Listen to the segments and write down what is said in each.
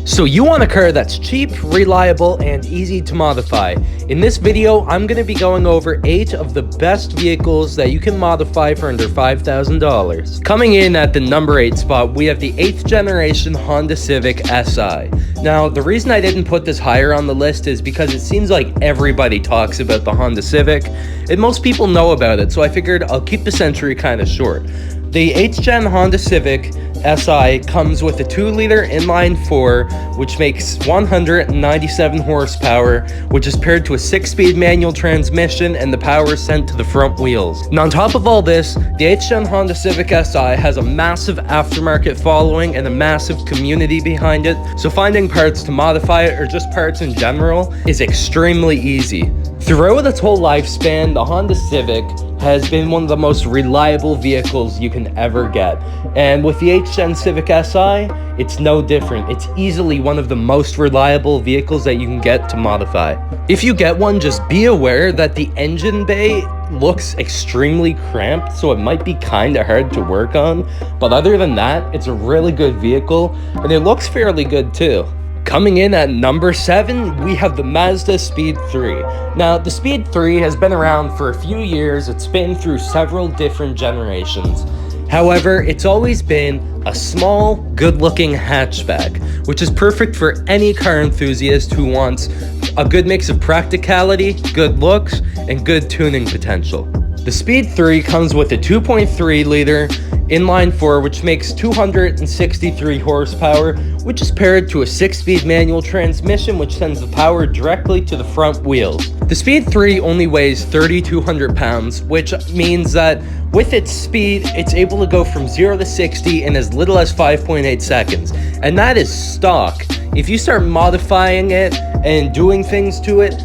So you want a car that's cheap, reliable, and easy to modify. In this video, I'm going to be going over 8 of the best vehicles that you can modify for under $5,000. Coming in at the number 8 spot, we have the 8th generation Honda Civic Si. Now, the reason I didn't put this higher on the list is because it seems like everybody talks about the Honda Civic, and most people know about it, so I figured I'll keep this entry kind of short. The 8th gen Honda Civic Si comes with a 2-liter inline-4, which makes 197 horsepower, which is paired to a 6-speed manual transmission, and the power is sent to the front wheels. And on top of all this, the 8th gen Honda Civic Si has a massive aftermarket following and a massive community behind it, so finding parts to modify it, or just parts in general, is extremely easy. Throughout its whole lifespan, the Honda Civic has been one of the most reliable vehicles you can ever get. And with the 8th gen Civic Si, it's no different. It's easily one of the most reliable vehicles that you can get to modify. If you get one, just be aware that the engine bay looks extremely cramped, so it might be kind of hard to work on. But other than that, it's a really good vehicle, and it looks fairly good too. Coming in at number 7, we have the Mazda Speed 3. Now, the Speed 3 has been around for a few years. It's been through several different generations. However, it's always been a small, good-looking hatchback, which is perfect for any car enthusiast who wants a good mix of practicality, good looks, and good tuning potential. The Speed 3 comes with a 2.3-liter inline-4, which makes 263 horsepower, which is paired to a 6-speed manual transmission, which sends the power directly to the front wheels. The Speed 3 only weighs 3,200 pounds, which means that with its speed, it's able to go from 0 to 60 in as little as 5.8 seconds, and that is stock. If you start modifying it and doing things to it,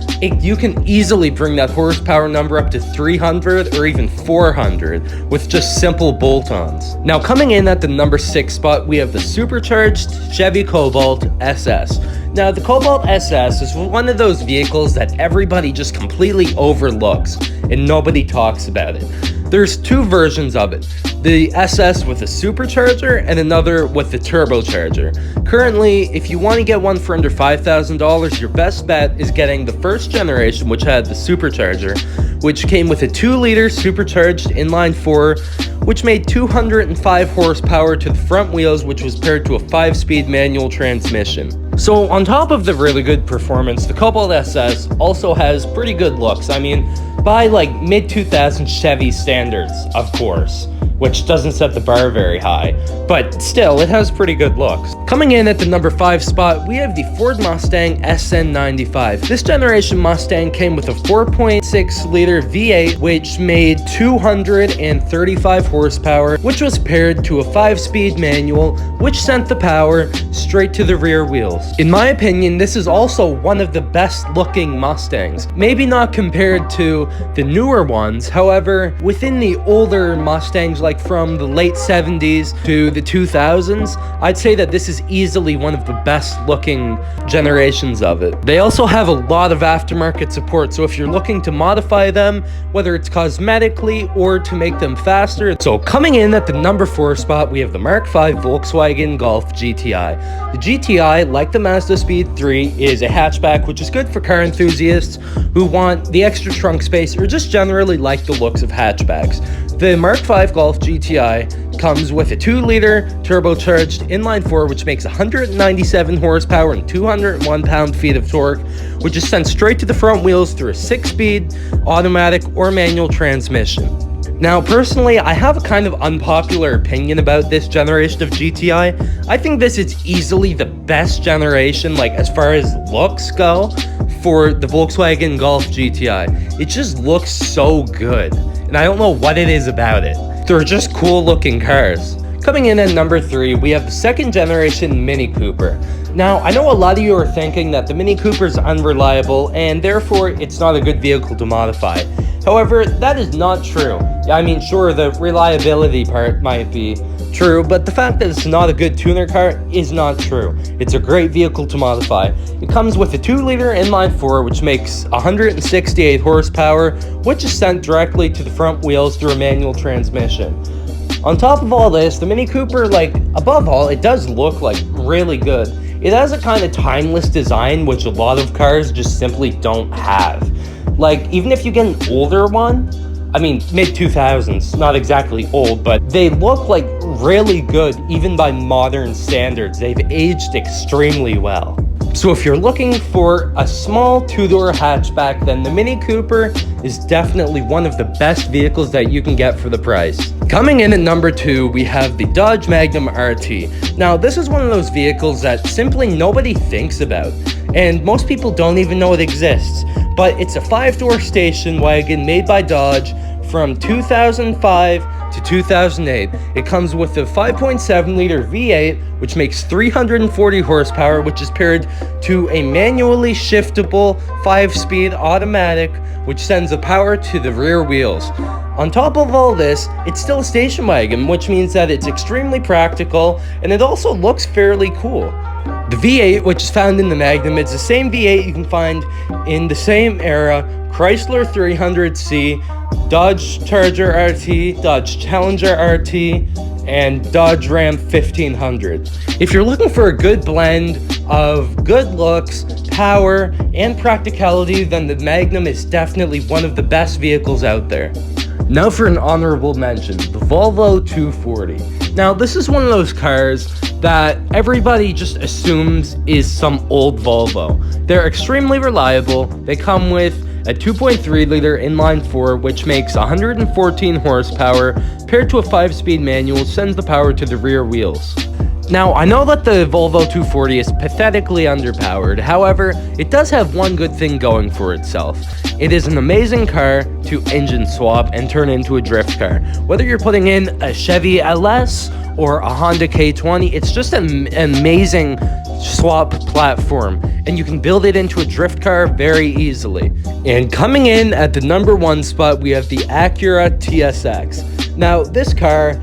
you can easily bring that horsepower number up to 300 or even 400 with just simple bolt-ons. Now, coming in at the number 6 spot, we have the supercharged Chevy Cobalt SS. Now, the Cobalt SS is one of those vehicles that everybody just completely overlooks and nobody talks about it. There's 2 versions of it, the SS with a supercharger and another with the turbocharger. Currently, if you want to get one for under $5,000, your best bet is getting the first generation, which had the supercharger, which came with a 2-liter supercharged inline-4, which made 205 horsepower to the front wheels, which was paired to a 5-speed manual transmission. So on top of the really good performance, the Cobalt SS also has pretty good looks. I mean, by like mid-2000s Chevy standards, of course, which doesn't set the bar very high, but still, it has pretty good looks. Coming in at the number 5 spot, we have the Ford Mustang SN95. This generation Mustang came with a 4.6-liter V8, which made 235 horsepower, which was paired to a 5-speed manual, which sent the power straight to the rear wheels. In my opinion, this is also one of the best looking Mustangs. Maybe not compared to the newer ones, however, within the older Mustangs, like from the late 70s to the 2000s, I'd say that this is easily one of the best looking generations of it. They also have a lot of aftermarket support, so if you're looking to modify them, whether it's cosmetically or to make them faster. So coming in at the number 4 spot, we have the Mark V Volkswagen Golf GTI. The GTI, like the Mazda Speed 3, is a hatchback, which is good for car enthusiasts who want the extra trunk space or just generally like the looks of hatchbacks. The Mark V Golf GTI comes with a 2-liter turbocharged inline-4, which makes 197 horsepower and 201 pound-feet of torque, which is sent straight to the front wheels through a 6-speed automatic or manual transmission. Now, personally, I have a kind of unpopular opinion about this generation of GTI. I think this is easily the best generation, like as far as looks go, for the Volkswagen Golf GTI. It just looks so good, and I don't know what it is about it. They're just cool looking cars. Coming in at number 3, we have the 2nd generation Mini Cooper. Now, I know a lot of you are thinking that the Mini Cooper is unreliable and therefore it's not a good vehicle to modify. However, that is not true. I mean, sure, the reliability part might be true, but the fact that it's not a good tuner car is not true. It's a great vehicle to modify. It comes with a 2-liter inline-4, which makes 168 horsepower, which is sent directly to the front wheels through a manual transmission. On top of all this, the Mini Cooper, above all, it does look really good. it has a kind of timeless design, which a lot of cars just simply don't have. Like, even if you get an older one, I mean, mid-2000s, not exactly old, but they look like really good, even by modern standards. They've aged extremely well. So if you're looking for a small two-door hatchback, then the Mini Cooper is definitely one of the best vehicles that you can get for the price. Coming in at number 2, we have the Dodge Magnum RT. Now, this is one of those vehicles that simply nobody thinks about, and most people don't even know it exists. But it's a 5-door station wagon made by Dodge from 2005 to 2008. It comes with a 5.7-liter V8, which makes 340 horsepower, which is paired to a manually shiftable 5-speed automatic, which sends the power to the rear wheels. On top of all this, it's still a station wagon, which means that it's extremely practical, and it also looks fairly cool. The V8, which is found in the Magnum, it's the same V8 you can find in the same era: Chrysler 300C, Dodge Charger RT, Dodge Challenger RT, and Dodge Ram 1500. If you're looking for a good blend of good looks, power, and practicality, then the Magnum is definitely one of the best vehicles out there. Now for an honorable mention, the Volvo 240. Now, this is one of those cars that everybody just assumes is some old Volvo. They're extremely reliable. They come with a 2.3-liter inline-4, which makes 114 horsepower, paired to a 5-speed manual, sends the power to the rear wheels. Now, I know that the Volvo 240 is pathetically underpowered. However, it does have one good thing going for itself. It is an amazing car to engine swap and turn into a drift car. Whether you're putting in a Chevy LS or a Honda K20, it's just an amazing swap platform, and you can build it into a drift car very easily. And coming in at the number 1 spot, we have the Acura TSX. Now, this car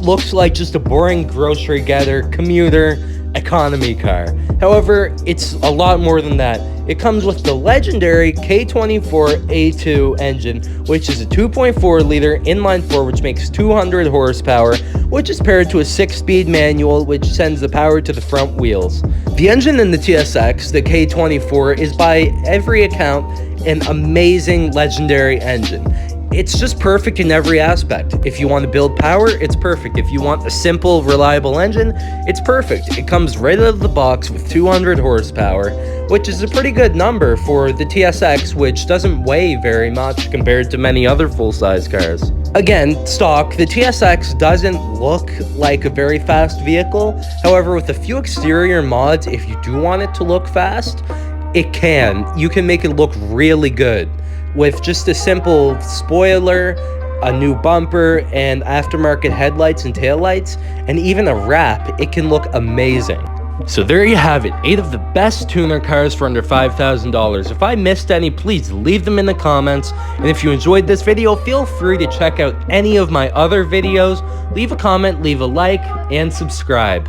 looks like just a boring grocery getter, commuter, economy car. However, it's a lot more than that. It comes with the legendary K24A2 engine, which is a 2.4-liter inline-4, which makes 200 horsepower, which is paired to a 6-speed manual, which sends the power to the front wheels. The engine in the TSX, the K24, is by every account an amazing, legendary engine. It's just perfect in every aspect. If you want to build power, it's perfect. If you want a simple, reliable engine, it's perfect. It comes right out of the box with 200 horsepower, which is a pretty good number for the TSX, which doesn't weigh very much compared to many other full-size cars. Again, stock, the TSX doesn't look like a very fast vehicle. However, with a few exterior mods, if you do want it to look fast, it can. You can make it look really good. With just a simple spoiler, a new bumper, and aftermarket headlights and taillights, and even a wrap, it can look amazing. So there you have it, 8 of the best tuner cars for under $5,000. If I missed any, please leave them in the comments. And if you enjoyed this video, feel free to check out any of my other videos. Leave a comment, leave a like, and subscribe.